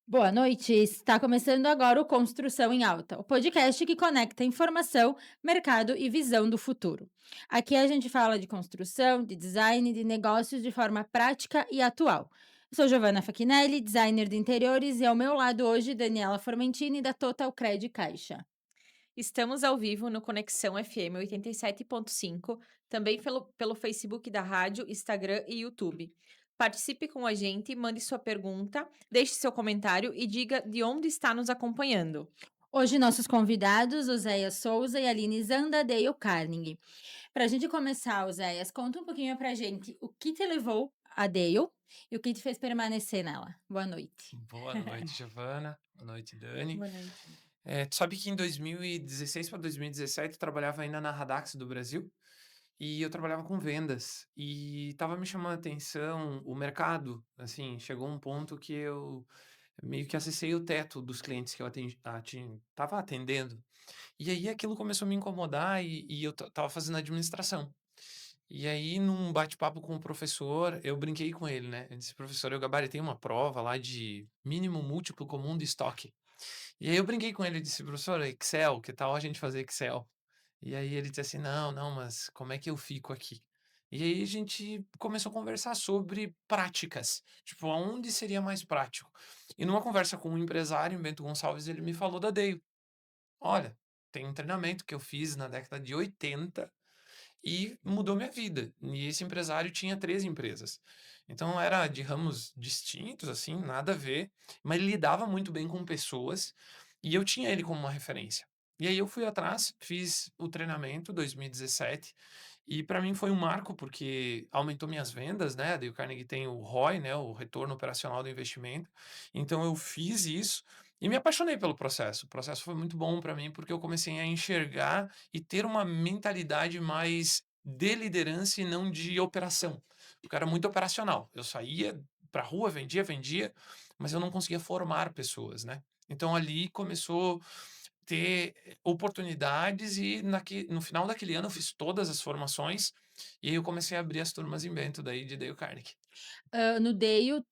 Boa noite, está começando agora o Construção em Alta, o podcast que conecta informação, mercado e visão do futuro. Aqui a gente fala de construção, de design, de negócios de forma prática e atual. Eu sou Giovanna Fachinelli, designer de interiores, e ao meu lado hoje Daniela Formentini, da Total Cred Caixa. Estamos ao vivo no Conexão FM 87.5, também pelo Facebook da rádio, Instagram e YouTube. Participe com a gente, mande sua pergunta, deixe seu comentário e diga de onde está nos acompanhando. Hoje nossos convidados, Oséias Souza e Aline Zanda, Dale Carnegie. Para a gente começar, Oséias, conta um pouquinho para a gente o que te levou a Dale e o que te fez permanecer nela. Boa noite. Boa noite, Giovana. Boa noite, Dani. Boa noite. Tu sabe que em 2016 para 2017 eu trabalhava ainda na Radax do Brasil e eu trabalhava com vendas e estava me chamando a atenção o mercado. Assim, chegou um ponto que eu meio que acessei o teto dos clientes que eu estava atendendo. E aí aquilo começou a me incomodar e eu estava fazendo administração. E aí, num bate-papo com o professor, eu brinquei com ele, né? Eu disse, professor, eu gabaritei uma prova lá de mínimo múltiplo comum de estoque. E aí eu brinquei com ele, disse, professor, Excel, que tal a gente fazer Excel? E aí ele disse assim, não, não, mas como é que eu fico aqui? E aí a gente começou a conversar sobre práticas, tipo, aonde seria mais prático? E numa conversa com um empresário, em Bento Gonçalves, ele me falou da Dale. Olha, tem um treinamento que eu fiz na década de 80 e mudou minha vida. E esse empresário tinha 3 empresas. Então era de ramos distintos, assim, nada a ver, mas ele lidava muito bem com pessoas e eu tinha ele como uma referência. E aí eu fui atrás, fiz o treinamento 2017 e para mim foi um marco porque aumentou minhas vendas, né? Daí o Carnegie tem o ROI, né? O retorno operacional do investimento. Então eu fiz isso e me apaixonei pelo processo. O processo foi muito bom para mim porque eu comecei a enxergar e ter uma mentalidade mais de liderança e não de operação. Porque eu era muito operacional. Eu saía para a rua, vendia, mas eu não conseguia formar pessoas, né? Então ali começou a ter oportunidades e no final daquele ano eu fiz todas as formações e aí eu comecei a abrir as turmas em Bento daí de Dale Carnegie. No Dale,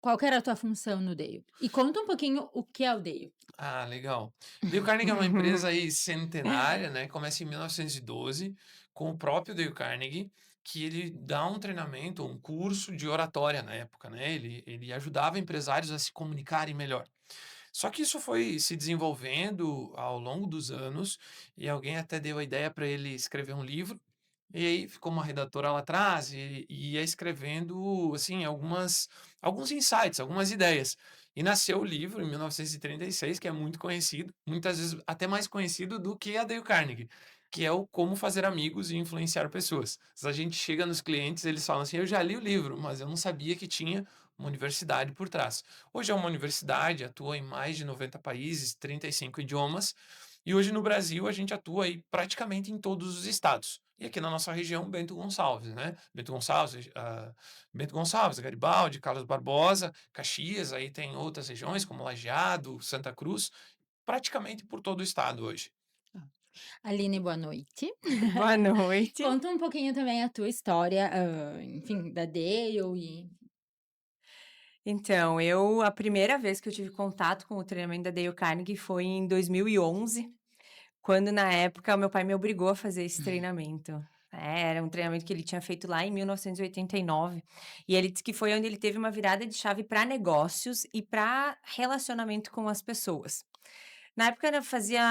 qual que era a tua função no Dale? E conta um pouquinho o que é o Dale. Ah, legal. Dale Carnegie é uma empresa aí centenária, né? Começa em 1912 com o próprio Dale Carnegie, que ele dá um treinamento, um curso de oratória na época, né? Ele ajudava empresários a se comunicarem melhor. Só que isso foi se desenvolvendo ao longo dos anos e alguém até deu a ideia para ele escrever um livro. E aí ficou uma redatora lá atrás e ia escrevendo assim alguns insights, algumas ideias. E nasceu o livro em 1936, que é muito conhecido, muitas vezes até mais conhecido do que a Dale Carnegie, que é o Como Fazer Amigos e Influenciar Pessoas. Se a gente chega nos clientes, eles falam assim: "Eu já li o livro, mas eu não sabia que tinha uma universidade por trás". Hoje é uma universidade, atua em mais de 90 países, 35 idiomas, e hoje no Brasil a gente atua aí praticamente em todos os estados. E aqui na nossa região, Bento Gonçalves, né? Bento Gonçalves, Garibaldi, Carlos Barbosa, Caxias, aí tem outras regiões como Lajeado, Santa Cruz, praticamente por todo o estado hoje. Aline, boa noite. Boa noite. Conta um pouquinho também a tua história, enfim, da Dale e Então, a primeira vez que eu tive contato com o treinamento da Dale Carnegie foi em 2011, quando na época o meu pai me obrigou a fazer esse treinamento. Era um treinamento que ele tinha feito lá em 1989, e ele disse que foi onde ele teve uma virada de chave para negócios e para relacionamento com as pessoas. Na época, né, fazia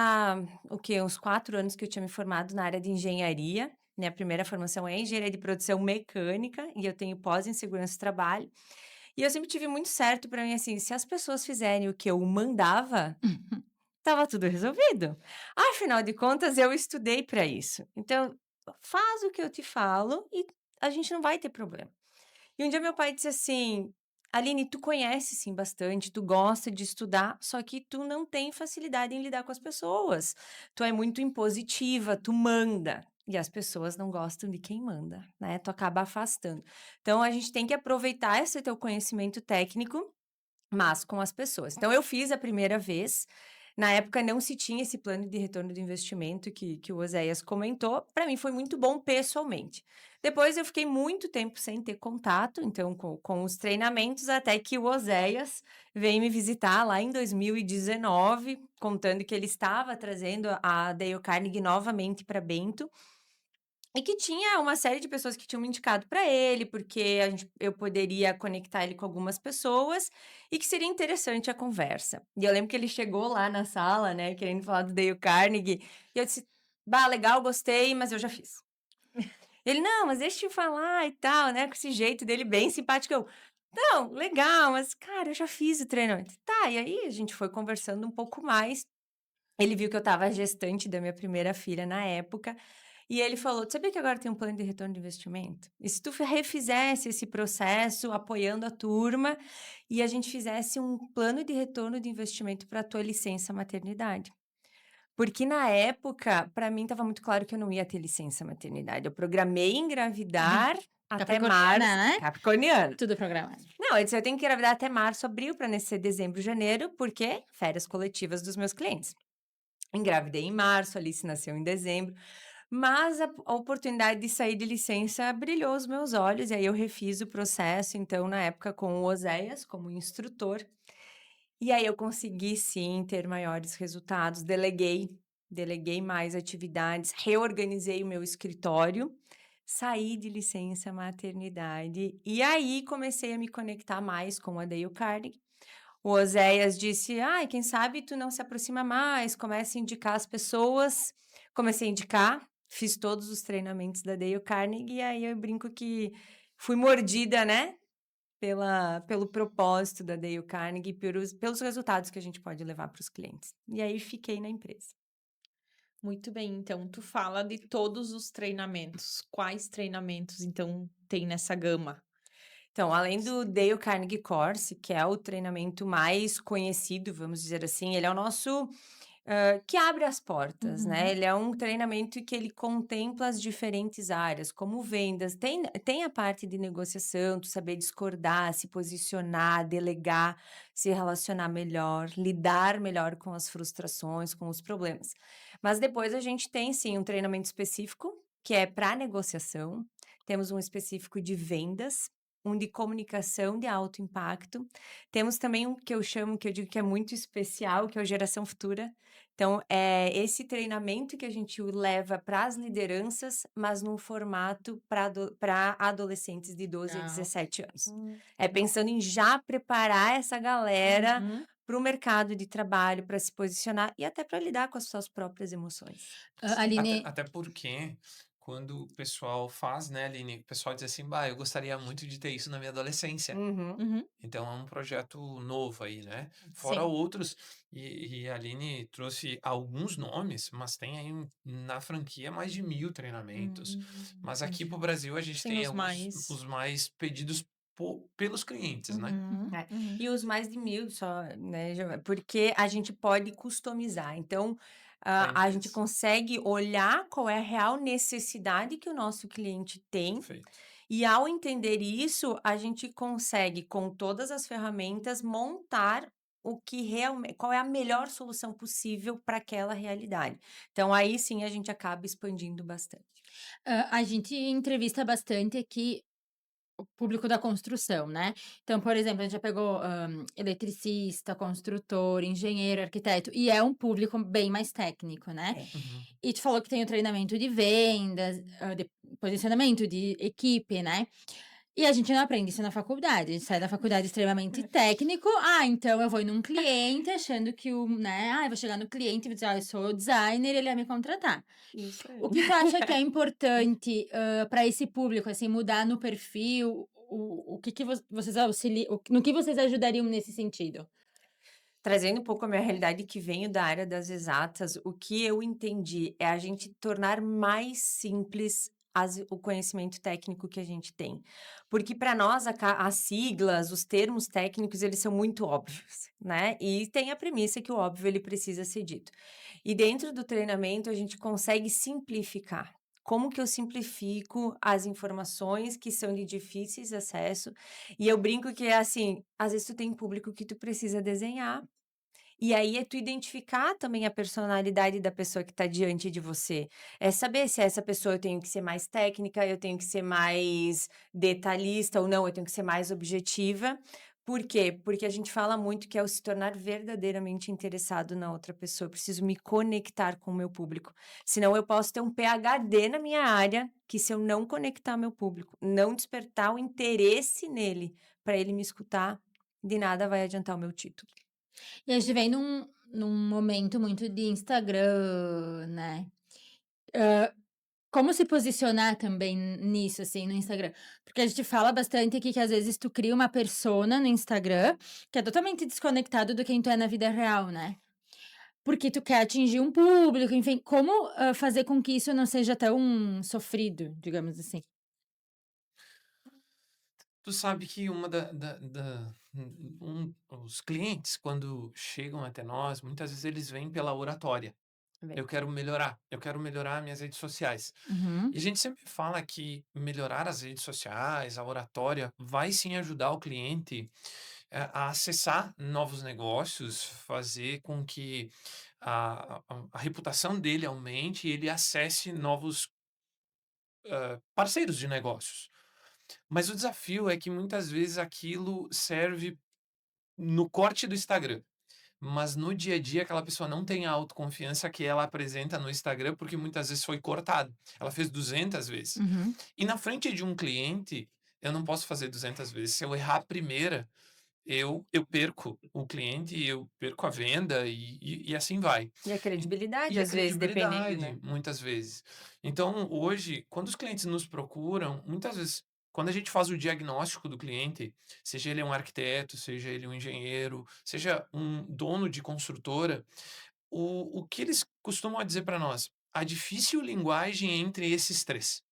o quê? Uns 4 anos que eu tinha me formado na área de engenharia. Minha primeira formação é engenharia de produção mecânica e eu tenho pós em segurança do trabalho. E eu sempre tive muito certo para mim, assim, se as pessoas fizerem o que eu mandava, estava tudo resolvido. Afinal de contas, eu estudei para isso. Então, faz o que eu te falo e a gente não vai ter problema. E um dia meu pai disse assim: Aline, tu conhece sim bastante, tu gosta de estudar, só que tu não tem facilidade em lidar com as pessoas. Tu é muito impositiva, tu manda. E as pessoas não gostam de quem manda, né? Tu acaba afastando. Então a gente tem que aproveitar esse teu conhecimento técnico, mas com as pessoas. Então eu fiz a primeira vez. Na época não se tinha esse plano de retorno do investimento que o Oséias comentou, para mim foi muito bom pessoalmente. Depois eu fiquei muito tempo sem ter contato, então, com os treinamentos, até que o Oséias veio me visitar lá em 2019, contando que ele estava trazendo a Dale Carnegie novamente para Bento, e que tinha uma série de pessoas que tinham me indicado para ele, porque eu poderia conectar ele com algumas pessoas e que seria interessante a conversa. E eu lembro que ele chegou lá na sala, né, querendo falar do Dale Carnegie, e eu disse: "Bah, legal, gostei, mas eu já fiz". Ele: "Não, mas deixa eu te falar e tal", né, com esse jeito dele bem simpático. Eu: "Não, legal, mas cara, eu já fiz o treinamento". Tá, e aí a gente foi conversando um pouco mais. Ele viu que eu estava gestante da minha primeira filha na época, e ele falou: "Tu sabia que agora tem um plano de retorno de investimento? E se tu refizesse esse processo apoiando a turma, e a gente fizesse um plano de retorno de investimento para a tua licença maternidade?" Porque na época, para mim estava muito claro que eu não ia ter licença maternidade. Eu programei engravidar até março. Capricorniana, né? Capricorniano. Tudo programado. Não, eu disse: "Eu tenho que engravidar até março, abril, para nascer dezembro, janeiro, porque férias coletivas dos meus clientes". Engravidei em março, a Alice nasceu em dezembro, mas a oportunidade de sair de licença brilhou os meus olhos, e aí eu refiz o processo, então, na época, com o Oséias como instrutor, e aí eu consegui sim ter maiores resultados, deleguei mais atividades, reorganizei o meu escritório, saí de licença maternidade, e aí comecei a me conectar mais com a Dale Carnegie. O Oséias disse: "Ai, quem sabe tu não se aproxima mais, comece a indicar as pessoas". Comecei a indicar, fiz todos os treinamentos da Dale Carnegie, e aí eu brinco que fui mordida, né, pelo propósito da Dale Carnegie, pelos resultados que a gente pode levar para os clientes. E aí fiquei na empresa. Muito bem, então tu fala de todos os treinamentos. Quais treinamentos, então, tem nessa gama? Então, além do Dale Carnegie Course, que é o treinamento mais conhecido, vamos dizer assim, ele é o nosso que abre as portas, né? Uhum. Ele é um treinamento que ele contempla as diferentes áreas, como vendas, tem a parte de negociação, tu saber discordar, se posicionar, delegar, se relacionar melhor, lidar melhor com as frustrações, com os problemas. Mas depois a gente tem sim um treinamento específico, que é para negociação, temos um específico de vendas, um de comunicação de alto impacto. Temos também um que eu chamo, que eu digo que é muito especial, que é o Geração Futura. Então, é esse treinamento que a gente o leva para as lideranças, mas num formato para adolescentes de 12 a Legal. 17 anos. É Legal. pensando em já preparar essa galera Uhum. para o mercado de trabalho, para se posicionar e até para lidar com as suas próprias emoções. Até, Aline, até porque quando o pessoal faz, né, Aline, o pessoal diz assim, bah, eu gostaria muito de ter isso na minha adolescência. Uhum. uhum, Então é um projeto novo aí, né? Fora Sim. outros, e a Aline trouxe alguns nomes, mas tem aí na franquia mais de 1000 treinamentos. Mas aqui Entendi. pro Brasil a gente Sim, tem os alguns mais. os mais pedidos pelos clientes, né? Uhum, É. uhum. E os mais de 1000 só, né, porque a gente pode customizar. Então, Da a gente empresa. consegue olhar qual é a real necessidade que o nosso cliente tem, Perfeito. e ao entender isso, a gente consegue, com todas as ferramentas, montar o que realmente, qual é a melhor solução possível para aquela realidade. Então, aí sim a gente acaba expandindo bastante. a gente entrevista bastante aqui o público da construção, né. Então, por exemplo, a gente já pegou, eletricista, construtor, engenheiro, arquiteto, e é um público bem mais técnico, né. É. Uhum. E tu falou que tem o treinamento de vendas, de posicionamento de equipe, né. E a gente não aprende isso na faculdade, a gente sai da faculdade extremamente técnico, então eu vou num cliente achando que eu vou chegar no cliente e vou dizer: "Ah, eu sou designer, ele vai me contratar". Isso O aí. que tu acha que é importante, pra esse público, assim, mudar no perfil? O que que vocês no que vocês ajudariam nesse sentido? Trazendo um pouco a minha realidade que venho da área das exatas, o que eu entendi é a gente tornar mais simples o conhecimento técnico que a gente tem. Porque para nós as siglas, os termos técnicos, eles são muito óbvios, né? E tem a premissa que o óbvio ele precisa ser dito. E dentro do treinamento a gente consegue simplificar. Como que eu simplifico as informações que são de difíceis acesso? E eu brinco que é assim, às vezes tu tem público que tu precisa desenhar E aí é tu identificar também a personalidade da pessoa que está diante de você. É saber se essa pessoa eu tenho que ser mais técnica, eu tenho que ser mais detalhista ou não, eu tenho que ser mais objetiva. Por quê? Porque a gente fala muito que é o se tornar verdadeiramente interessado na outra pessoa. Eu preciso me conectar com o meu público. Senão eu posso ter um PhD na minha área, que se eu não conectar meu público, não despertar o interesse nele para ele me escutar, de nada vai adiantar o meu título. E a gente vem num momento muito de Instagram, né. Como se posicionar também nisso, assim, no Instagram? Porque a gente fala bastante aqui que às vezes tu cria uma persona no Instagram, que é totalmente desconectado do quem tu é na vida real, né. Porque tu quer atingir um público, enfim, como, fazer com que isso não seja tão sofrido, digamos assim? Tu sabe que uma os clientes, quando chegam até nós, muitas vezes eles vêm pela oratória. Bem, Eu quero melhorar minhas redes sociais. Uhum, E a gente sempre fala que melhorar as redes sociais, a oratória, vai sim ajudar o cliente a acessar novos negócios, fazer com que a reputação dele aumente e ele acesse novos parceiros de negócios. Mas o desafio é que muitas vezes aquilo serve no corte do Instagram. Mas no dia a dia aquela pessoa não tem a autoconfiança que ela apresenta no Instagram, porque muitas vezes foi cortado. Ela fez 200 vezes. uhum. E na frente de um cliente, eu não posso fazer 200 vezes. Se eu errar a primeira, eu perco o cliente, eu perco a venda e assim vai. e a En credibilidade, e a às vezes, dependendo, credibilidade, né. muitas vezes. Então, hoje, quando os clientes nos procuram, muitas vezes, quando a gente faz o diagnóstico do cliente, seja ele um arquiteto, seja ele um engenheiro, seja um dono de construtora, o que eles costumam dizer para nós? A difícil linguagem entre esses 3.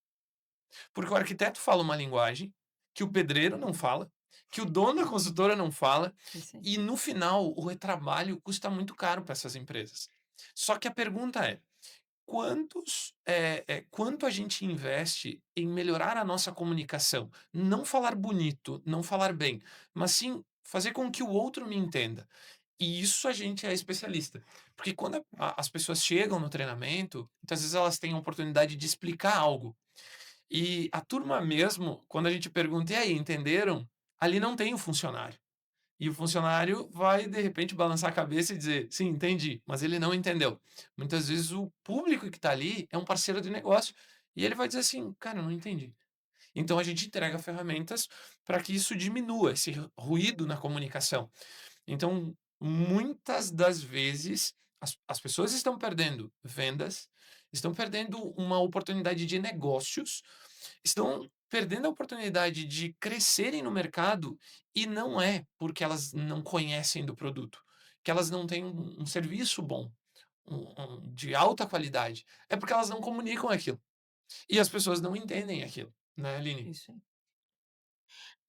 Porque o arquiteto fala uma linguagem que o pedreiro não fala, que o dono da consultora não fala, Isso aí. e no final o retrabalho custa muito caro para essas empresas. Só que a pergunta é: quanto a gente investe em melhorar a nossa comunicação? Não falar bonito, não falar bem, mas sim fazer com que o outro me entenda. E isso a gente é especialista. Porque quando as pessoas chegam no treinamento, muitas vezes elas têm a oportunidade de explicar algo. E a turma mesmo, quando a gente pergunta: "E aí, entenderam?", ali não tem o funcionário. E o funcionário vai, de repente, balançar a cabeça e dizer: "Sim, entendi", mas ele não entendeu. Muitas vezes o público que está ali é um parceiro de negócio, e ele vai dizer assim: "Cara, eu não entendi". Então a gente entrega ferramentas para que isso diminua, esse ruído na comunicação. Então, muitas das vezes, as pessoas estão perdendo vendas, estão perdendo uma oportunidade de negócios, estão perdendo a oportunidade de crescerem no mercado, e não é porque elas não conhecem do produto, que elas não têm um serviço bom, de alta qualidade, é porque elas não comunicam aquilo. E as pessoas não entendem aquilo, né, Aline? Isso aí.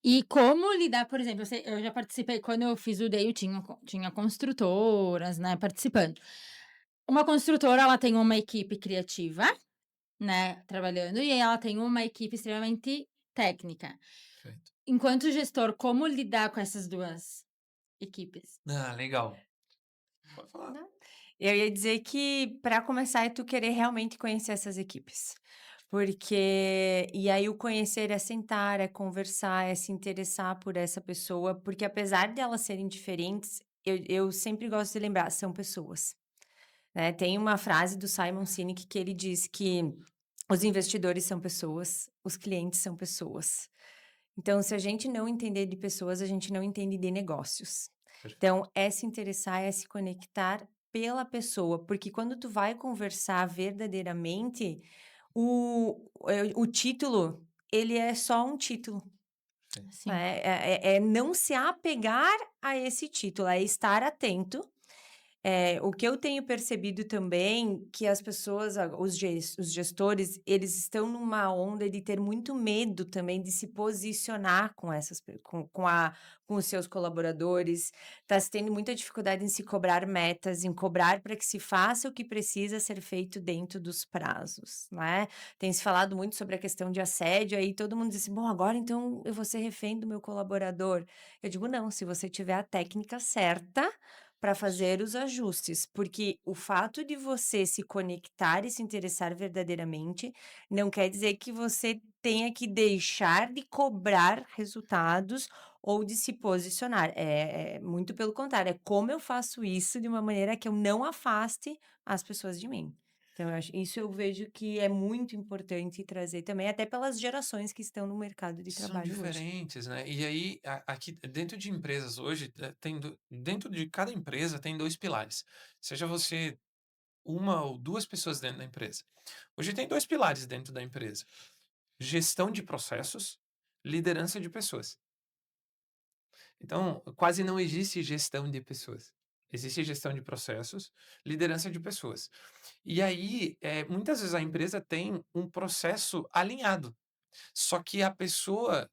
E como lidar, por exemplo, eu já participei quando eu fiz o DEIO tinha construtoras, né, participando. Uma construtora, ela tem uma equipe criativa, né, trabalhando, e ela tem uma equipe extremamente técnica. Perfeito. Enquanto gestor, como lidar com essas 2 equipes? Ah, legal. Pode falar. Né. Eu ia dizer que para começar é tu querer realmente conhecer essas equipes. Porque e aí o conhecer é sentar, é conversar, é se interessar por essa pessoa, porque apesar de elas serem diferentes, eu sempre gosto de lembrar, são pessoas, né. Tem uma frase do Simon Sinek que ele diz que os investidores são pessoas, os clientes são pessoas. Então, se a gente não entender de pessoas, a gente não entende de negócios. Perfeito. Então, é se interessar, é se conectar pela pessoa, porque quando tu vai conversar verdadeiramente, o título, ele é só um título, Perfeito. Sim. né, é não se apegar a esse título, é estar atento. O que eu tenho percebido também, que as pessoas, os gestores, eles estão numa onda de ter muito medo também de se posicionar com essas com os seus colaboradores, está se tendo muita dificuldade em se cobrar metas, em cobrar para que se faça o que precisa ser feito dentro dos prazos, né. Tem se falado muito sobre a questão de assédio, aí todo mundo diz assim: "Bom, agora então eu vou ser refém do meu colaborador". Eu digo: "Não, se você tiver a técnica certa, para fazer os ajustes, porque o fato de você se conectar e se interessar verdadeiramente não quer dizer que você tenha que deixar de cobrar resultados ou de se posicionar. Muito pelo contrário, é como eu faço isso de uma maneira que eu não afaste as pessoas de mim. Então, eu vejo que é muito importante trazer também, até pelas gerações que estão no mercado de São trabalho hoje. diferentes, né? E aí, aqui dentro de empresas hoje, dentro de cada empresa tem dois pilares. Seja você uma ou duas pessoas dentro da empresa. Hoje tem dois pilares dentro da empresa: gestão de processos, liderança de pessoas. Então, quase não existe gestão de pessoas. Existe gestão de processos, liderança de pessoas. E aí, muitas vezes a empresa tem um processo alinhado. Só que a pessoa,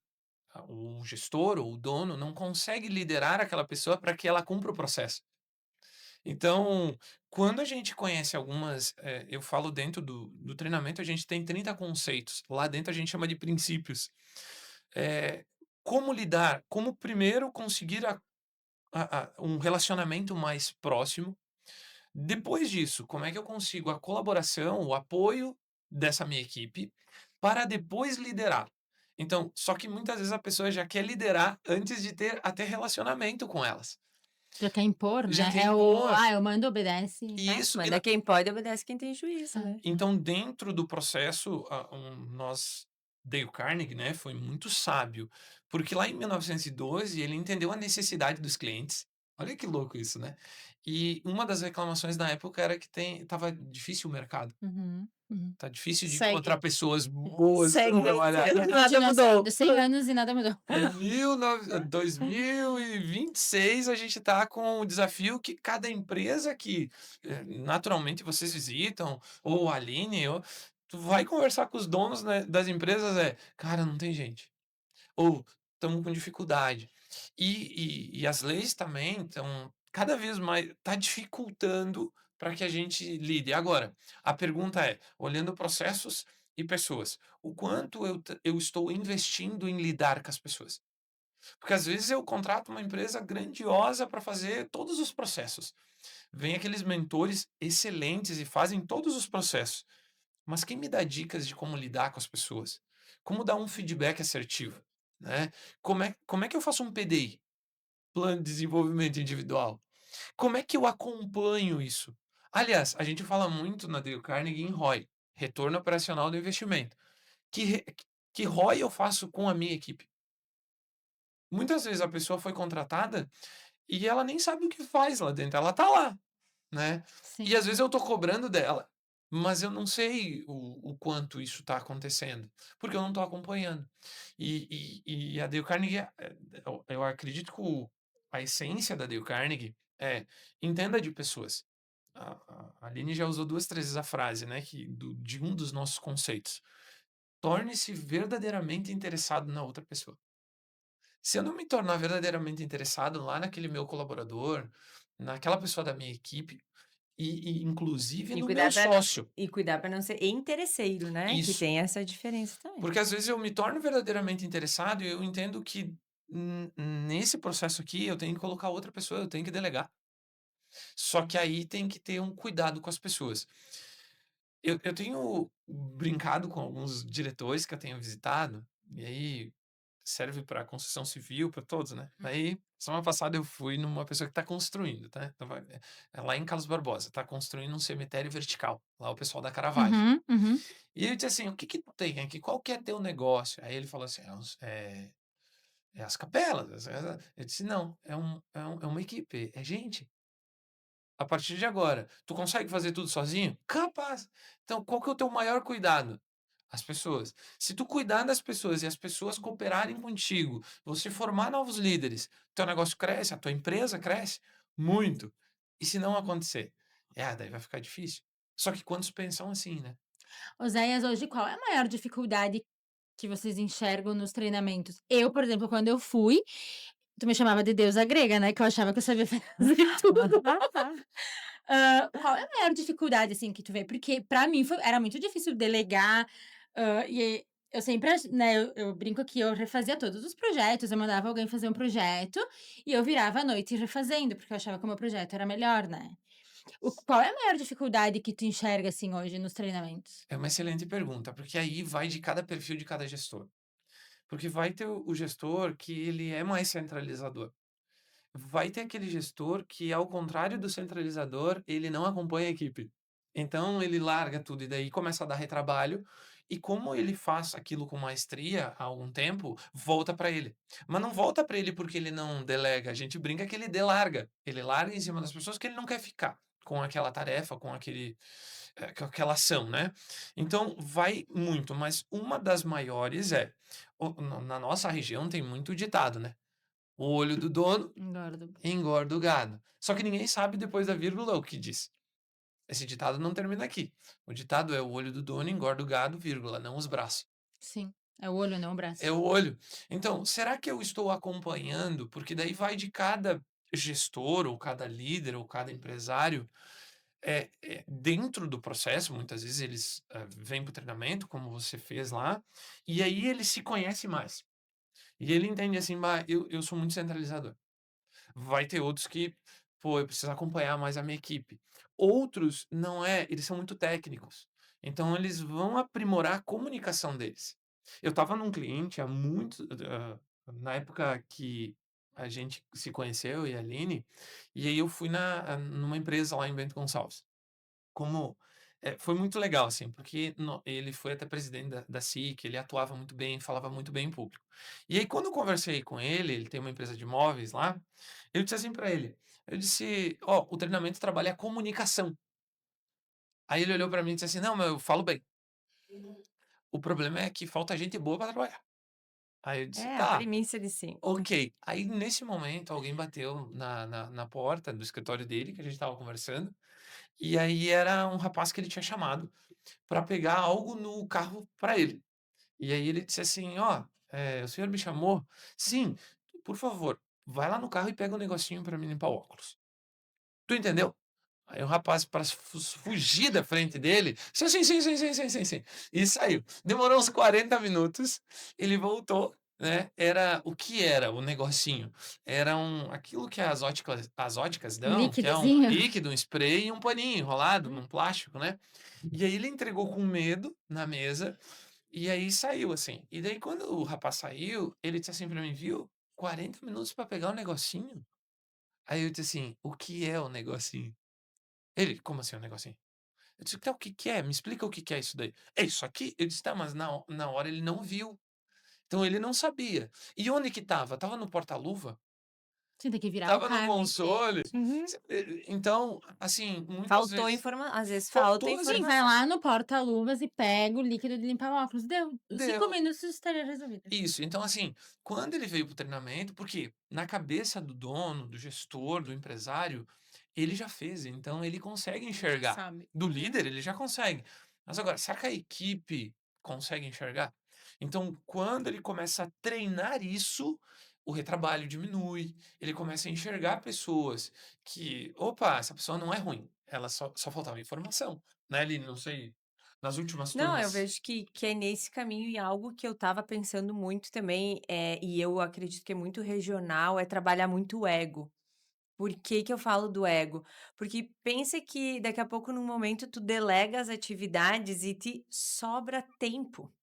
o gestor ou o dono, não consegue liderar aquela pessoa para que ela cumpra o processo. Então, quando a gente conhece algumas, eu falo dentro do treinamento, a gente tem 30 conceitos. Lá dentro a gente chama de princípios. Eh, como lidar, como primeiro conseguir um relacionamento mais próximo. Depois disso, como é que eu consigo a colaboração, o apoio dessa minha equipe para depois liderar? Então, só que muitas vezes a pessoa já quer liderar antes de ter até relacionamento com elas. Já quer impor, Já né? quer É o impor. eu mando, obedece. E isso, Manda quem pode, obedece quem tem juízo, né? então, dentro do processo, Dale Carnegie, né, foi muito sábio, porque lá em 1912 ele entendeu a necessidade dos clientes. Olha que louco isso, né? E uma das reclamações na época era que tava difícil o mercado. Uhum, uhum. Tá difícil de encontrar Segue. pessoas boas para Segue. trabalhar. Nada Continuação mudou. de 100 anos e nada mudou. Em 2026, a gente está com o desafio que cada empresa que naturalmente vocês visitam, ou a Aline, ou, tu vai conversar com os donos, né, das empresas, cara, não tem gente. Ou estamos com dificuldade. E as leis também estão cada vez mais, está dificultando para que a gente lide. Agora, a pergunta é, olhando processos e pessoas, o quanto eu estou investindo em lidar com as pessoas? Porque às vezes eu contrato uma empresa grandiosa para fazer todos os processos. Vem aqueles mentores excelentes e fazem todos os processos. Mas quem me dá dicas de como lidar com as pessoas? Como dar um feedback assertivo? Né? Como é que eu faço um PDI? Plano de Desenvolvimento Individual. Como é que eu acompanho isso? Aliás, a gente fala muito na Dale Carnegie em ROI, Retorno Operacional do Investimento. Que ROI eu faço com a minha equipe? Muitas vezes a pessoa foi contratada e ela nem sabe o que faz lá dentro, ela tá lá, né. E Sim. às vezes eu tô cobrando dela, mas eu não sei o quanto isso tá acontecendo, porque eu não tô acompanhando. E a Dale Carnegie, eu acredito que a essência da Dale Carnegie é: entenda de pessoas. A Aline já usou 2, 3 vezes a frase, né, de um dos nossos conceitos: "Torne-se verdadeiramente interessado na outra pessoa". Se eu não me tornar verdadeiramente interessado lá naquele meu colaborador, naquela pessoa da minha equipe e inclusive E no meu cuidar para sócio, não ser interesseiro, né, que isso. tem essa diferença também. Porque às vezes eu me torno verdadeiramente interessado e eu entendo que nesse processo aqui eu tenho que colocar outra pessoa, eu tenho que delegar. Só que aí tem que ter um cuidado com as pessoas. Eu tenho brincado com alguns diretores que eu tenho visitado, e aí serve para construção civil, para todos, né. Aí, semana passada eu fui numa pessoa que está construindo, tá. Então é lá em Carlos Barbosa, está construindo um cemitério vertical, lá o pessoal da Caravaggio. Uhum, uhum. E eu disse assim: "O que que tu tem aqui? Qual que é teu negócio?" Aí ele falou assim: "É as capelas, eu disse: "Não, é uma equipe, é gente. A partir de agora, tu consegue fazer tudo sozinho? Capaz. Então qual que é o teu maior cuidado? As pessoas. Se tu cuidar das pessoas e as pessoas cooperarem contigo, você formar novos líderes, teu negócio cresce, a tua empresa cresce muito. E se não acontecer? Daí vai ficar difícil. Só que quantos pensam assim, né? Oséias, hoje qual é a maior dificuldade que vocês enxergam nos treinamentos? Eu, por exemplo, quando eu fui, tu me chamava de deusa grega, né, que eu achava que eu sabia fazer tudo. Qual é a maior dificuldade, assim, que tu vê? Porque pra mim era muito difícil delegar, e Eu sempre né, eu brinco que eu refazia todos os projetos, eu mandava alguém fazer um projeto e eu virava à noite refazendo, porque eu achava que o meu projeto era melhor, né. Qual é a maior dificuldade que tu enxerga, assim, hoje nos treinamentos? É uma excelente pergunta, porque aí vai de cada perfil de cada gestor. Porque vai ter o gestor que ele é mais centralizador. Vai ter aquele gestor que, ao contrário do centralizador, ele não acompanha a equipe. Então ele larga tudo e daí começa a dar retrabalho. E como ele faz aquilo com maestria há algum tempo, volta para ele. Mas não volta para ele porque ele não delega. A gente brinca que ele delarga. Ele larga em cima das pessoas que ele não quer ficar com aquela tarefa, com aquela ação, né? Então vai muito. Mas uma das maiores é na nossa região tem muito ditado, né? O olho do dono Engordo. engorda o gado. Só que ninguém sabe depois da vírgula o que diz. Esse ditado não termina aqui. O ditado é o olho do dono engorda o gado, vírgula, não os braços. Sim, é o olho, não o É braço. o olho. Então, será que eu estou acompanhando? Porque daí vai de cada gestor, ou cada líder, ou cada empresário, dentro do processo, muitas vezes eles vêm para o treinamento, como você fez lá, e aí ele se conhece mais. E ele entende assim, bah, eu sou muito centralizador. Vai ter outros que, pô, eu preciso acompanhar mais a minha equipe. Outros não eles são muito técnicos. Então eles vão aprimorar a comunicação deles. Eu estava num cliente há muito, na época que a gente se conheceu, eu e a Aline, e aí eu fui numa empresa lá em Bento Gonçalves. Como foi muito legal, assim, porque ele foi até presidente da SIC, ele atuava muito bem, falava muito bem em público. E aí, quando eu conversei com ele tem uma empresa de imóveis lá, eu disse assim para ele, eu disse: "Ó, o treinamento trabalha a comunicação". Aí ele olhou para mim e disse assim: "Não, mas eu falo bem. O problema é que falta gente boa para trabalhar". Aí eu disse: É, a "Tá, premissa de sempre. ok". Aí, nesse momento, alguém bateu na porta do escritório dele, que a gente estava conversando, e aí era um rapaz que ele tinha chamado para pegar algo no carro para ele. E aí ele disse assim: "Ó, o senhor me chamou?" "Sim, por favor, vai lá no carro e pega um negocinho para mim limpar o óculos." Tu entendeu? Aí o rapaz, para fugir da frente dele, disse: "Sim, sim, sim, sim, sim, sim, sim", e saiu. Demorou uns 40 minutos, ele voltou, né, era o que era o negocinho? Era aquilo que as óticas Um dão, que é um líquidozinho? líquido, um spray e um paninho enrolado num plástico, né. E aí ele entregou com medo na mesa, e aí saiu, assim. E daí quando o rapaz saiu, ele disse assim pra mim: "Viu, 40 minutos pra pegar o negocinho?" Aí eu disse assim: "O que é o negocinho?" Ele: "Como assim o negocinho?" Eu disse: "Tá, o que que é? Me explica o que que é isso daí." "É isso aqui?" Eu disse: "Tá, mas na hora ele não viu." Então ele não sabia. E onde que estava? Estava no porta-luva? Sim, tem que virar o Estava no carro inteiro. console? Uhum. Então, assim, muitas Faltou vezes informa às vezes falta faltou as Sim, vai informação. lá no porta-luvas e pega o líquido de limpar o óculos, deu. 5 deu. minutos estaria resolvido. Isso, então assim, quando ele veio para o treinamento, porque na cabeça do dono, do gestor, do empresário, ele já fez, então ele consegue Já enxergar. sabe. Do líder, ele já consegue. Mas agora, será que a equipe consegue enxergar? Então, quando ele começa a treinar isso, o retrabalho diminui, ele começa a enxergar pessoas que, opa, essa pessoa não é ruim, ela só faltava informação, né, Aline? Não sei, nas últimas Não, eu turmas. vejo que é nesse caminho e algo que eu estava pensando muito também, e eu acredito que é muito regional, é trabalhar muito o ego. Por que que eu falo do ego? Porque pensa que daqui a pouco, num momento, tu delega as atividades e te sobra tempo.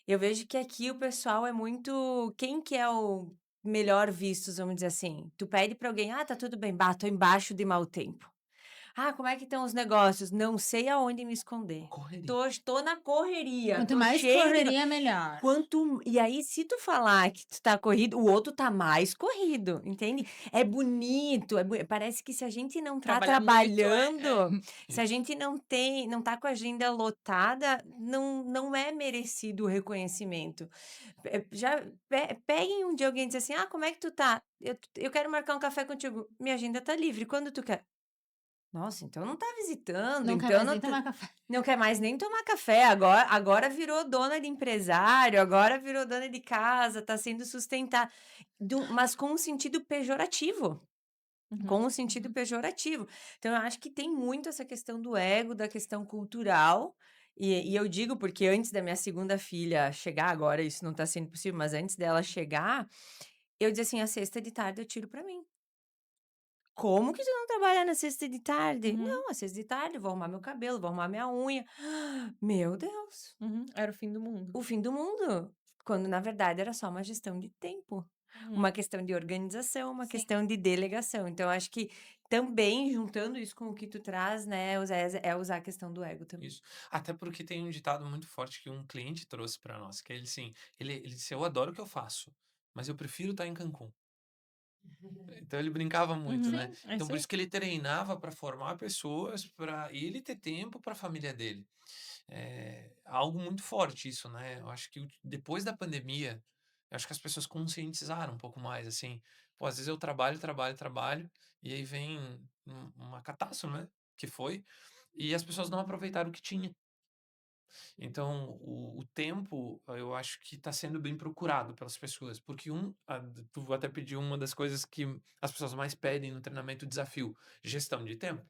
Eu vejo que aqui o pessoal é muito quem que é o melhor vistos, vamos dizer assim? Tu pede para alguém: "Ah, tá tudo bem." "Bah, tô embaixo de mau tempo." "Ah, como é que estão os negócios?" "Não sei aonde me esconder." Correria. Tô na correria, Quanto tô mais cheio de correria, melhor. e aí, se tu falar que tu tá corrido, o outro tá mais corrido, entende? É bonito, parece que se a gente não tá Trabalhar muito trabalhando, se a gente não tá com a agenda lotada, não é merecido o reconhecimento. Já peguem um dia alguém e diz assim: "Ah, como é que tu tá?" Eu quero marcar um café contigo." "Minha agenda tá livre, quando tu quer?" "Nossa, então não tá visitando, Não quer então mais não nem tá." tomar café. Não quer mais nem tomar café, agora virou dona de empresário, agora virou dona de casa, tá sendo sustentar mas com um sentido pejorativo, Uhum. com um sentido pejorativo. Então eu acho que tem muito essa questão do ego, da questão cultural, E eu digo porque antes da minha segunda filha chegar, agora isso não tá sendo possível, mas antes dela chegar, eu dizia assim: "A sexta de tarde eu tiro pra mim". "Como que tu não trabalha na sexta de tarde?". Uhum, "Não, a sexta de tarde eu vou arrumar meu cabelo, vou arrumar minha unha". Meu Deus, uhum. Era o fim do mundo. o fim do mundo, quando na verdade era só uma gestão de tempo, Uhum. uma questão de organização, uma Sim. questão de delegação. Então eu acho que também juntando isso com o que tu traz, né, usar a questão do ego também. Isso. Até porque tem um ditado muito forte que um cliente trouxe para nós, que é ele assim, ele disse: "Eu adoro o que eu faço, mas eu prefiro estar em Cancún". Então ele brincava muito, né. Sim, é Então isso por aí. isso que ele treinava para formar pessoas, para ele ter tempo para a família dele. É algo muito forte isso, né. Eu acho que depois da pandemia, eu acho que as pessoas conscientizaram um pouco mais, assim. Pô, às vezes eu trabalho, trabalho, trabalho, e aí vem uma catástrofe, né, que foi, e as pessoas não aproveitaram o que tinha. Então, o tempo, eu acho que está sendo bem procurado pelas pessoas, porque tu até pediu uma das coisas que as pessoas mais pedem no treinamento, o desafio, gestão de tempo.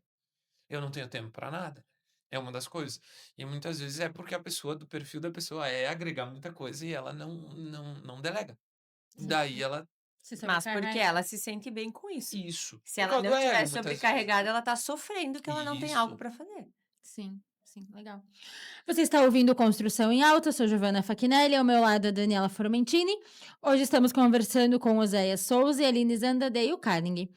Eu não tenho tempo para nada. É uma das coisas. E muitas vezes é porque a pessoa, do perfil da pessoa é agregar muita coisa e ela não delega. Sim. Daí ela Se Mas porque sobrecarrega. ela se sente bem com isso. isso. Se Por ela causa não do estiver ego, muitas vezes. sobrecarregada, ela tá sofrendo que ela não tem algo Isso. para fazer. Sim, sim, legal. Você está ouvindo Construção em Alta, eu sou Giovana Fachinelli, ao meu lado a Daniela Formentini. Hoje estamos conversando com Oséias Souza e Aline Zandadeio Carnegie.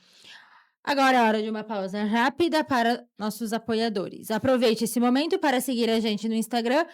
Agora é hora de uma pausa rápida para nossos apoiadores. Aproveite esse momento para seguir a gente no Instagram,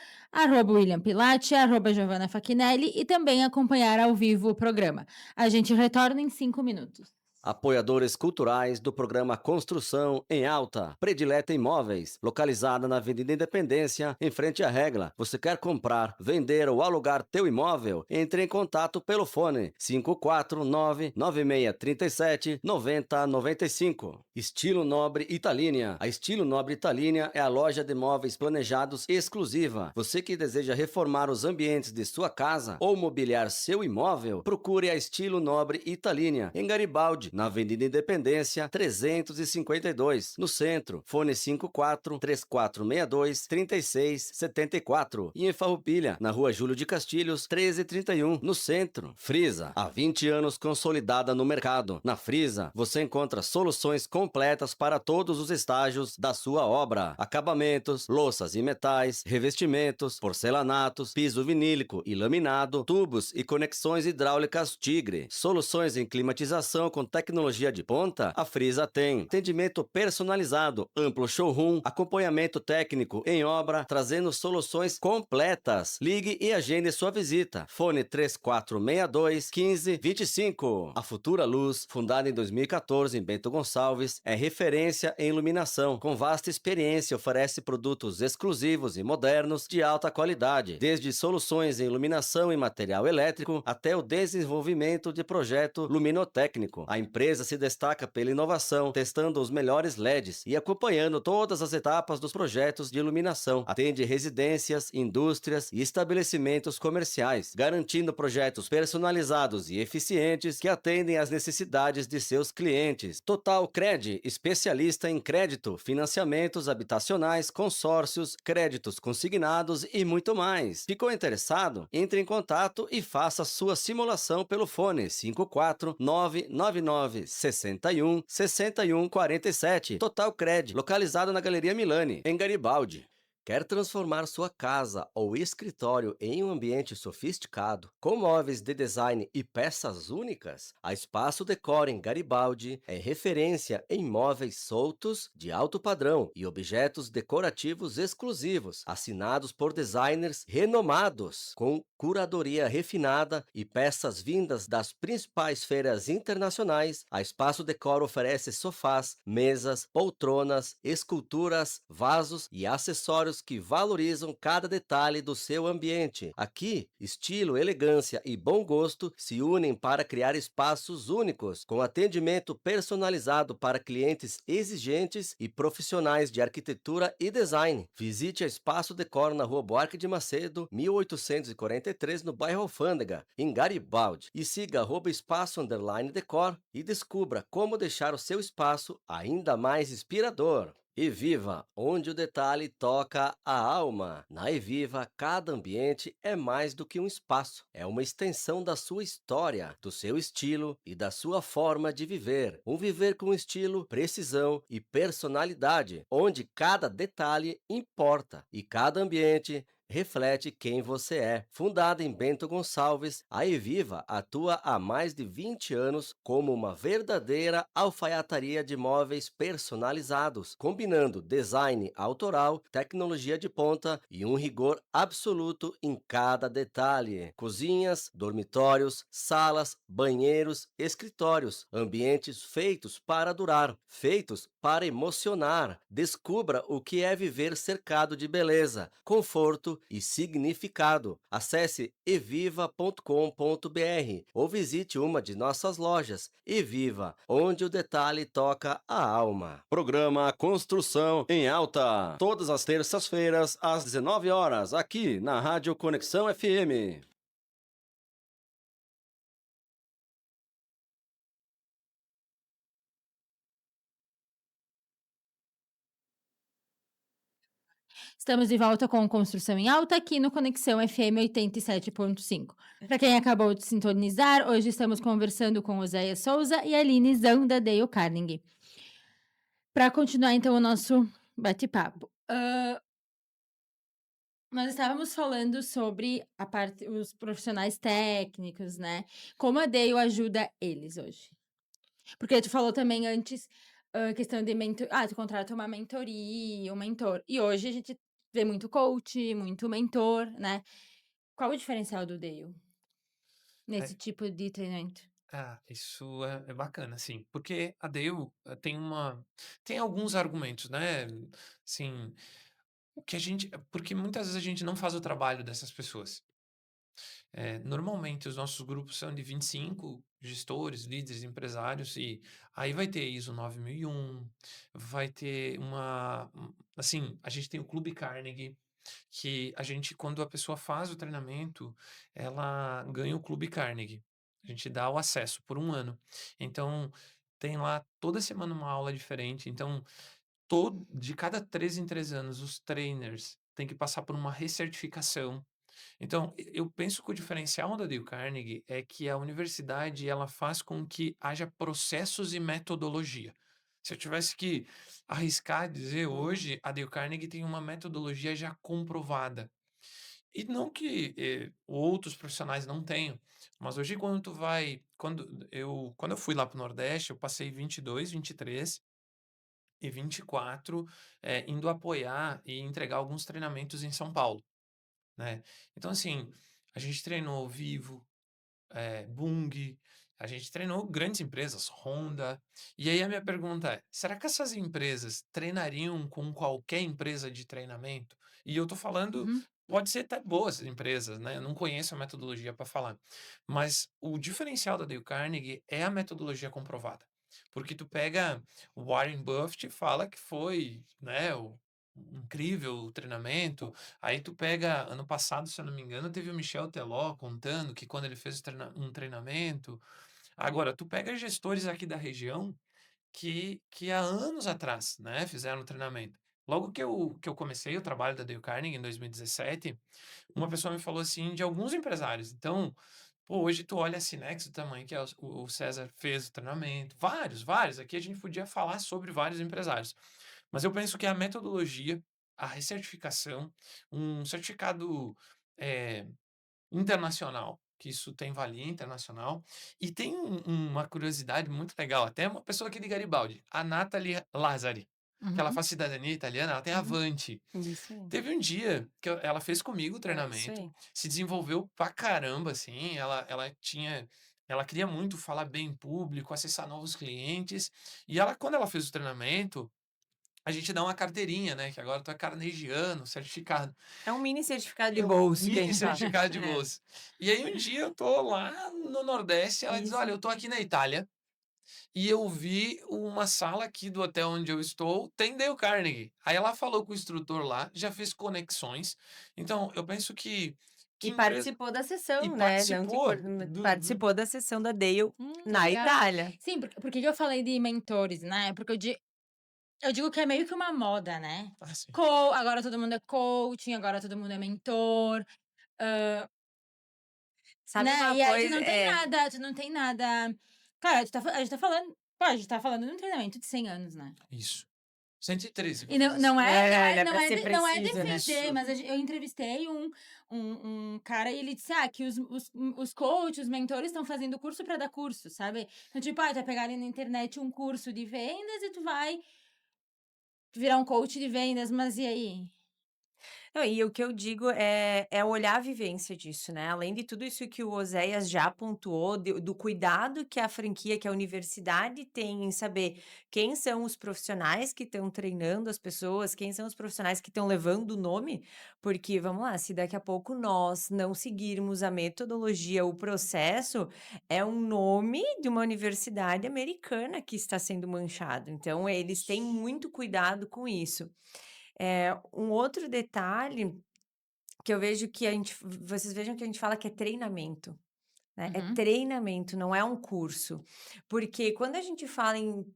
@William Pilate, @Giovana Fachinelli e também acompanhar ao vivo o programa. A gente retorna em 5 minutos. Apoiadores culturais do programa Construção em Alta. Predileta Imóveis, localizada na Avenida Independência, em frente à Regla. Você quer comprar, vender ou alugar teu imóvel? Entre em contato pelo fone 549-9637-9095. Estilo Nobre Italínia. A Estilo Nobre Italínia é a loja de móveis planejados exclusiva. Você que deseja reformar os ambientes de sua casa ou mobiliar seu imóvel, procure a Estilo Nobre Italínia, em Garibaldi, na Avenida Independência, 352, no centro. Fone 54-3462-3674. E em Farroupilha, na Rua Júlio de Castilhos, 1331, no centro. Frisa, há 20 anos consolidada no mercado. Na Frisa, você encontra soluções completas para todos os estágios da sua obra. Acabamentos, louças e metais, revestimentos, porcelanatos, piso vinílico e laminado, tubos e conexões hidráulicas Tigre. Soluções em climatização com tecnologia de ponta? A Frisa tem. Atendimento personalizado, amplo showroom, acompanhamento técnico em obra, trazendo soluções completas. Ligue e agende sua visita. Fone 3462-1525. A Futura Luz, fundada em 2014 em Bento Gonçalves, é referência em iluminação. Com vasta experiência, oferece produtos exclusivos e modernos de alta qualidade, desde soluções em iluminação e material elétrico até o desenvolvimento de projeto luminotécnico. A empresa se destaca pela inovação, testando os melhores LEDs e acompanhando todas as etapas dos projetos de iluminação. Atende residências, indústrias e estabelecimentos comerciais, garantindo projetos personalizados e eficientes que atendem às necessidades de seus clientes. Total Cred, especialista em crédito, financiamentos habitacionais, consórcios, créditos consignados e muito mais. Ficou interessado? Entre em contato e faça sua simulação pelo fone 54999616147. Total Cred, localizado na Galeria Milani, em Garibaldi. Quer transformar sua casa ou escritório em um ambiente sofisticado, com móveis de design e peças únicas? A Espaço Decor em Garibaldi é referência em móveis soltos de alto padrão e objetos decorativos exclusivos, assinados por designers renomados, com curadoria refinada e peças vindas das principais feiras internacionais. A Espaço Decor oferece sofás, mesas, poltronas, esculturas, vasos e acessórios que valorizam cada detalhe do seu ambiente. Aqui, estilo, elegância e bom gosto se unem para criar espaços únicos, com atendimento personalizado para clientes exigentes e profissionais de arquitetura e design. Visite a Espaço Decor na Rua Buarque de Macedo, 1843, no bairro Alfândega, em Garibaldi. E siga @espaço_decor e descubra como deixar o seu espaço ainda mais inspirador. Eviva, onde o detalhe toca a alma. Na Eviva, cada ambiente é mais do que um espaço. É uma extensão da sua história, do seu estilo e da sua forma de viver. Um viver com estilo, precisão e personalidade, onde cada detalhe importa e cada ambiente reflete quem você é. Fundada em Bento Gonçalves, a Eviva atua há mais de 20 anos como uma verdadeira alfaiataria de móveis personalizados, combinando design autoral, tecnologia de ponta e um rigor absoluto em cada detalhe. Cozinhas, dormitórios, salas, banheiros, escritórios, ambientes feitos para durar, feitos para emocionar. Descubra o que é viver cercado de beleza, conforto e significado. Acesse eviva.com.br ou visite uma de nossas lojas. Eviva, onde o detalhe toca a alma. Programa Construção em Alta, todas as terças-feiras às 19 horas, aqui na Rádio Conexão FM. Estamos de volta com Construção em Alta aqui no Conexão FM 87.5. Para quem acabou de sintonizar, hoje estamos conversando com Oséia Souza e Aline Zão da Dale Carnegie. Para continuar então o nosso bate-papo. Nós estávamos falando sobre a parte, os profissionais técnicos, né? Como a Dale ajuda eles hoje. Porque tu falou também antes, questão de mentor. Tu contrata uma mentoria, um mentor. E hoje a gente vê muito coach, muito mentor, né? Qual o diferencial do Dale nesse É, tipo de treinamento? isso é bacana, assim, porque a Dale tem alguns argumentos, né? Assim, porque muitas vezes a gente não faz o trabalho dessas pessoas. Normalmente os nossos grupos são de 25 gestores, líderes, empresários, e aí vai ter ISO 9001, vai ter assim, a gente tem o Clube Carnegie, que quando a pessoa faz o treinamento, ela ganha o Clube Carnegie. A gente dá o acesso por um ano. Então, tem lá toda semana uma aula diferente. Então, de cada 3 em 3 anos, os trainers têm que passar por uma recertificação. Então, eu penso que o diferencial da Dale Carnegie é que a universidade ela faz com que haja processos e metodologia. Se eu tivesse que arriscar dizer hoje, a Dale Carnegie tem uma metodologia já comprovada. E não que outros profissionais não tenham, mas hoje quando eu fui lá para o Nordeste, eu passei 22, 23 e 24 indo apoiar e entregar alguns treinamentos em São Paulo, né? Então, assim, a gente treinou Vivo, Bung, a gente treinou grandes empresas, Honda. E aí a minha pergunta é: será que essas empresas treinariam com qualquer empresa de treinamento? E eu tô falando, Uhum. pode ser até boas empresas, né? Eu não conheço a metodologia para falar. Mas o diferencial da Dale Carnegie é a metodologia comprovada. Porque tu pega o Warren Buffett e fala que foi, né, o incrível treinamento. Aí tu pega, ano passado, se eu não me engano, teve o Michel Teló contando que quando ele fez um treinamento. Agora, tu pega gestores aqui da região que há anos atrás, né, fizeram o treinamento. Logo que eu comecei o trabalho da Dale Carnegie em 2017, uma pessoa me falou assim de alguns empresários. Então, pô, hoje tu olha a Cinex do tamanho que é o César fez o treinamento, vários, vários. Aqui a gente podia falar sobre vários empresários. Mas eu penso que a metodologia, a recertificação, um certificado eh, internacional, que isso tem valia internacional, e tem uma curiosidade muito legal, até uma pessoa aqui de Garibaldi, a Nathalie Lazzari, que ela Uhum. faz cidadania italiana, ela tem Uhum. Avante. Isso aí. Teve um dia que ela fez comigo o É isso treinamento, aí. se desenvolveu pra caramba, assim, ela queria muito falar bem em público, acessar novos clientes, e quando ela fez o treinamento, a gente dá uma carteirinha, né, que agora tu é carnegiano, certificado. É um mini certificado de É um bolso que a mini gente fala. certificado de É, bolsa. E aí um dia eu tô lá no Nordeste, ela diz: "Olha, isso. eu tô aqui na Itália, e eu vi uma sala aqui do hotel onde eu estou, tem Dale Carnegie". Aí ela falou com o instrutor lá, já fez conexões. Então eu penso que E empresa participou da e sessão, né, muito participou do participou da sessão da Dale na Legal. Itália. Sim, por que que eu falei de mentores, né? Porque Eu digo que é meio que uma moda, né. Ah, sim. Agora todo mundo é coaching, agora todo mundo é mentor, Sabe né, uma e aí coisa tu não tem nada cara, a gente tá falando pô, a gente tá falando de um treinamento de 100 anos, né. Isso. 113, vou E fazer não é não é, é não é não pra é ser de não é preciso, né? defender, isso. mas eu entrevistei um cara e ele disse: "Ah, que os coaches, os mentores estão fazendo curso pra dar curso", sabe. Então, tipo, tu vai pegar ali na internet um curso de vendas e tu vai virar um coach de vendas, mas e aí? Não, e o que eu digo é olhar a vivência disso, né, além de tudo isso que o Oséias já pontuou, do cuidado que a franquia, que a universidade tem em saber quem são os profissionais que estão treinando as pessoas, quem são os profissionais que estão levando o nome, porque vamos lá, se daqui a pouco nós não seguirmos a metodologia, o processo, é um nome de uma universidade americana que está sendo manchado, então eles têm muito cuidado com isso. Um outro detalhe que eu vejo que vocês vejam que a gente fala que é treinamento, né, é Uhum. treinamento, não é um curso. Porque quando a gente fala em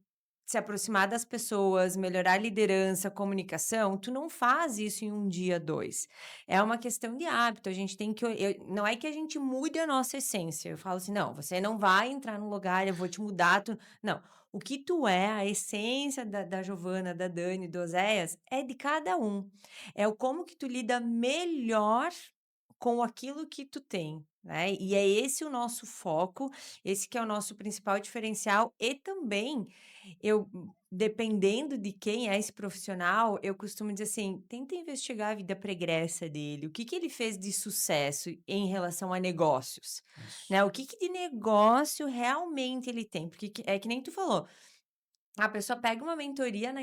se aproximar das pessoas, melhorar a liderança, comunicação, tu não faz isso em um dia, 2. É uma questão de hábito, a gente tem que não é que a gente mude a nossa essência, eu falo assim: "Não, você não vai entrar num lugar, eu vou te mudar, tu", não, o que tu é, a essência da Giovana, da Dani, do Oséias, é de cada um. É o como que tu lida melhor com aquilo que tu tem, né, e é esse o nosso foco, esse que é o nosso principal diferencial e também dependendo de quem é esse profissional, eu costumo dizer assim: tenta investigar a vida pregressa dele, o que que ele fez de sucesso em relação a negócios, Isso. né, o que que de negócio realmente ele tem, porque é que nem tu falou, a pessoa pega uma mentoria na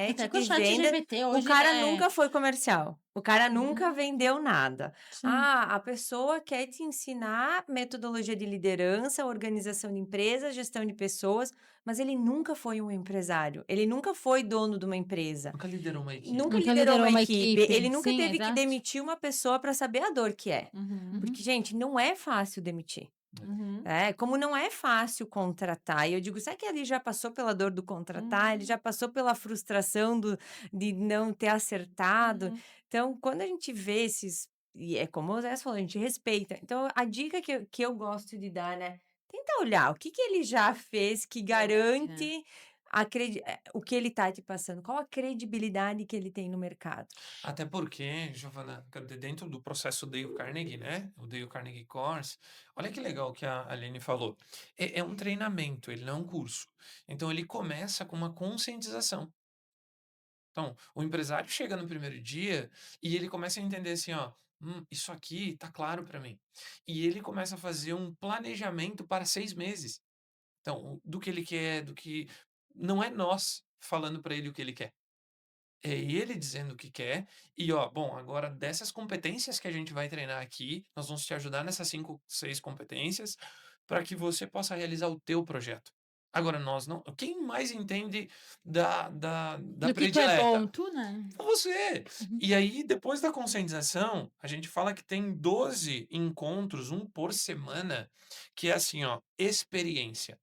Até internet com o de venda, ChatGPT o hoje cara é nunca foi comercial, o cara nunca uhum, vendeu nada. sim. Ah, a pessoa quer te ensinar metodologia de liderança, organização de empresas, gestão de pessoas, mas ele nunca foi um empresário, ele nunca foi dono de uma empresa, Nunca liderou uma nunca equipe. Nunca liderou liderou uma uma equipe, equipe. ele nunca Sim, teve que exato. demitir uma pessoa para saber a dor que é. Uhum, Porque, gente, não é fácil demitir. Uhum. Como não é fácil contratar, e eu digo: "Será que ele já passou pela dor do contratar? Ele Uhum. já passou pela frustração de não ter acertado?". Uhum. Então, quando a gente vê esses e é como o Zé falou, a gente respeita. Então, a dica que eu gosto de dar, né, tenta olhar o que que ele já fez que verdade, né. garante o que ele tá te passando, qual a credibilidade que ele tem no mercado. Até porque, Giovana, dentro do processo Dale Carnegie, né? O Dale Carnegie Course, olha que legal que a Aline falou. É um treinamento, ele não é um curso. Então, ele começa com uma conscientização. Então, o empresário chega no primeiro dia e ele começa a entender assim, ó, isso aqui tá claro para mim. E ele começa a fazer um planejamento para 6 meses. Então, do que ele quer, do que. Não é nós falando para ele o que ele quer. É ele dizendo o que quer e, ó, bom, agora dessas competências que a gente vai treinar aqui, nós vamos te ajudar nessas 5, 6 competências para que você possa realizar o teu projeto. Agora nós não quem mais entende da Do que tu é bom, predileta? tu, né. Você. Uhum. E aí, depois da conscientização, a gente fala que tem 12 encontros, um por semana, que é assim, ó, experiência.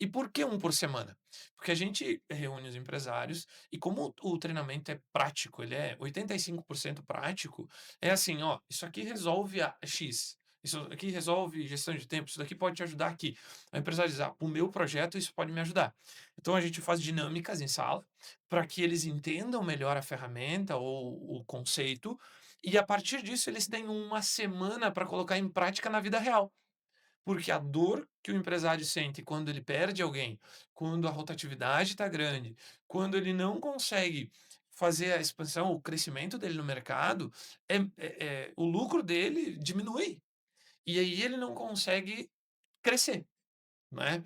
E por que um por semana? Porque a gente reúne os empresários e como o treinamento é prático, ele é 85% prático, é assim, ó, isso aqui resolve a X, isso aqui resolve gestão de tempo, isso daqui pode te ajudar aqui. O empresário diz, o meu projeto isso pode me ajudar. Então a gente faz dinâmicas em sala para que eles entendam melhor a ferramenta ou o conceito e a partir disso eles têm uma semana para colocar em prática na vida real. Porque a dor que o empresário sente quando ele perde alguém, quando a rotatividade está grande, quando ele não consegue fazer a expansão, o crescimento dele no mercado, o lucro dele diminui. E aí ele não consegue crescer, né?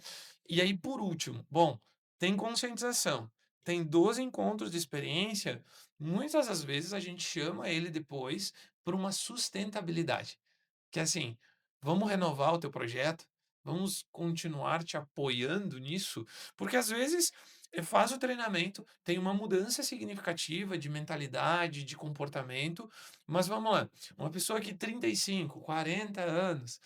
E aí, por último, bom, tem conscientização, tem 12 encontros de experiência, muitas das vezes a gente chama ele depois para uma sustentabilidade. Que é assim, vamos renovar o teu projeto, vamos continuar te apoiando nisso, porque às vezes faz o treinamento, tem uma mudança significativa de mentalidade, de comportamento, mas vamos lá, uma pessoa que 35, 40 anos,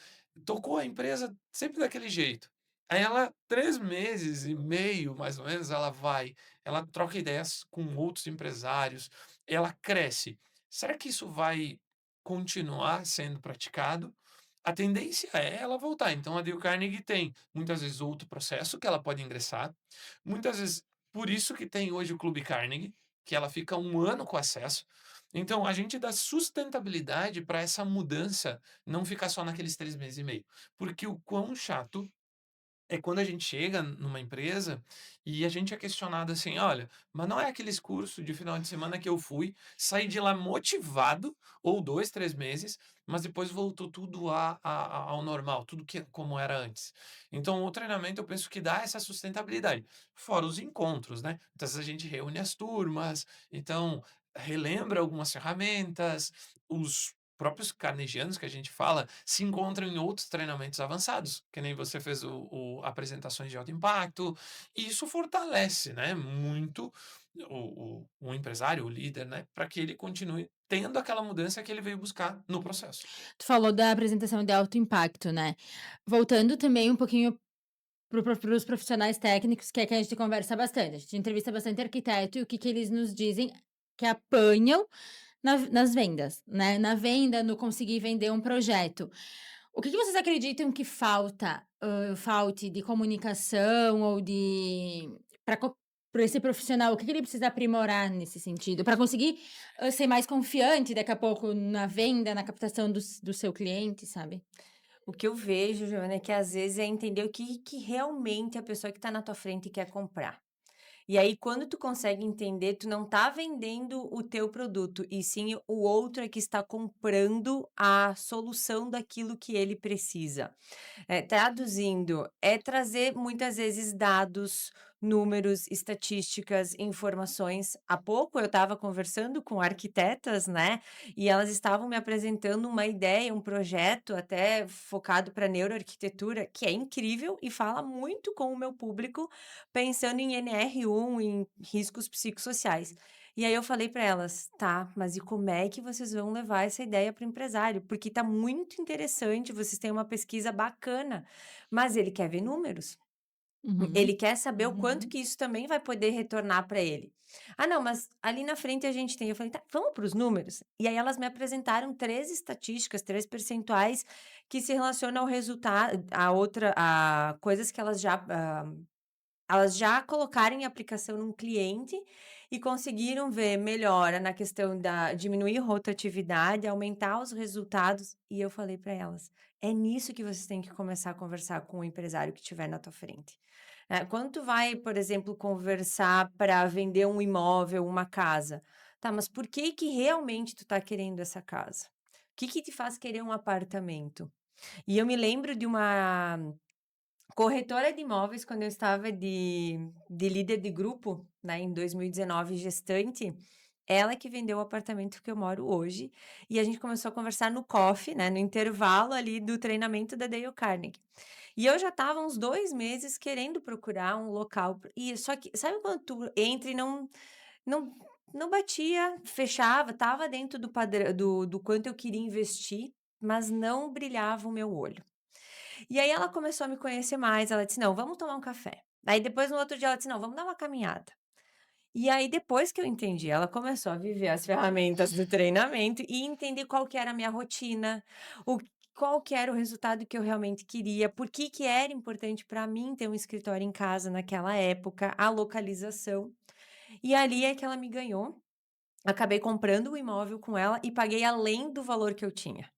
tocou a empresa sempre daquele jeito. Aí ela, 3 meses e meio, mais ou menos, ela troca ideias com outros empresários, ela cresce. Será que isso vai continuar sendo praticado? A tendência é ela voltar. Então a Dale Carnegie tem, muitas vezes, outro processo que ela pode ingressar, muitas vezes por isso que tem hoje o Clube Carnegie, que ela fica 1 ano com acesso. Então a gente dá sustentabilidade para essa mudança não ficar só naqueles 3 meses e meio, porque o quão chato é quando a gente chega numa empresa e a gente é questionado assim: "Olha, mas não é aqueles cursos de final de semana que eu fui, saí de lá motivado, ou 2, 3 meses, mas depois voltou tudo ao normal, tudo que como era antes". Então o treinamento eu penso que dá essa sustentabilidade, fora os encontros, né. Muitas vezes a gente reúne as turmas, então relembra algumas ferramentas, os próprios carnegianos que a gente fala se encontram em outros treinamentos avançados, que nem você fez apresentações de alto impacto, e isso fortalece, né, muito o empresário, o líder, né, para que ele continue tendo aquela mudança que ele veio buscar no processo. Tu falou da apresentação de alto impacto, né. Voltando também um pouquinho para os profissionais técnicos, que é que a gente conversa bastante, a gente entrevista bastante arquiteto e o que que eles nos dizem que apanham nas vendas, né, na venda, no conseguir vender um projeto. O que que vocês acreditam que falte de comunicação ou de para esse profissional, o que que ele precisa aprimorar nesse sentido, para conseguir, ser mais confiante daqui a pouco na venda, na captação do seu cliente, sabe? O que eu vejo, Joana, é que às vezes é entender o que realmente a pessoa que está na tua frente quer comprar. E aí, quando tu consegue entender, tu não tá vendendo o teu produto, e sim o outro é que está comprando a solução daquilo que ele precisa. Traduzindo, é trazer muitas vezes dados, números, estatísticas, informações. Há pouco eu estava conversando com arquitetas, né? E elas estavam me apresentando uma ideia, um projeto até focado para neuroarquitetura, que é incrível e fala muito com o meu público, pensando em NR1, em riscos psicossociais. E aí eu falei para elas, tá, mas e como é que vocês vão levar essa ideia para o empresário? Porque tá muito interessante, vocês têm uma pesquisa bacana, mas ele quer ver números. Uhum. Ele quer saber o quanto Uhum. que isso também vai poder retornar para ele. Ah, não, mas ali na frente a gente tem. Eu falei, tá, vamos para os números. E aí elas me apresentaram 3 estatísticas, 3 percentuais que se relacionam ao resultado, a coisas que elas já colocaram em aplicação num cliente e conseguiram ver melhora na questão da diminuir rotatividade, aumentar os resultados, e eu falei para elas: "É nisso que vocês têm que começar a conversar com o empresário que estiver na tua frente". Quando tu vai, por exemplo, conversar para vender um imóvel, uma casa, tá, mas por que que realmente tu tá querendo essa casa? O que que te faz querer um apartamento? E eu me lembro de uma corretora de imóveis, quando eu estava de líder de grupo, né, em 2019, gestante, ela que vendeu o apartamento que eu moro hoje, e a gente começou a conversar no coffee, né, no intervalo ali do treinamento da Dale Carnegie. E eu já estava uns 2 meses querendo procurar um local e só que sabe quando tu entra e não não batia, fechava, estava dentro do padrão do quanto eu queria investir, mas não brilhava o meu olho. E aí ela começou a me conhecer mais, ela disse: "Não, vamos tomar um café". Aí depois no outro dia ela disse: "Não, vamos dar uma caminhada". E aí depois que eu entendi, ela começou a viver as ferramentas do treinamento e entender qual que era a minha rotina, o qual que era o resultado que eu realmente queria, por que que era importante para mim ter um escritório em casa naquela época, a localização. E ali é que ela me ganhou, acabei comprando o imóvel com ela e paguei além do valor que eu tinha.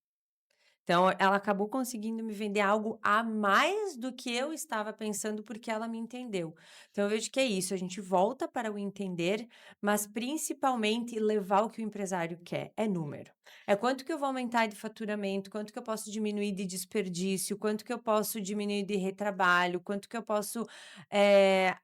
Então, ela acabou conseguindo me vender algo a mais do que eu estava pensando, porque ela me entendeu. Então, eu vejo que é isso, a gente volta para o entender, mas principalmente levar o que o empresário quer, é número. É quanto que eu vou aumentar de faturamento, quanto que eu posso diminuir de desperdício, quanto que eu posso diminuir de retrabalho, quanto que eu posso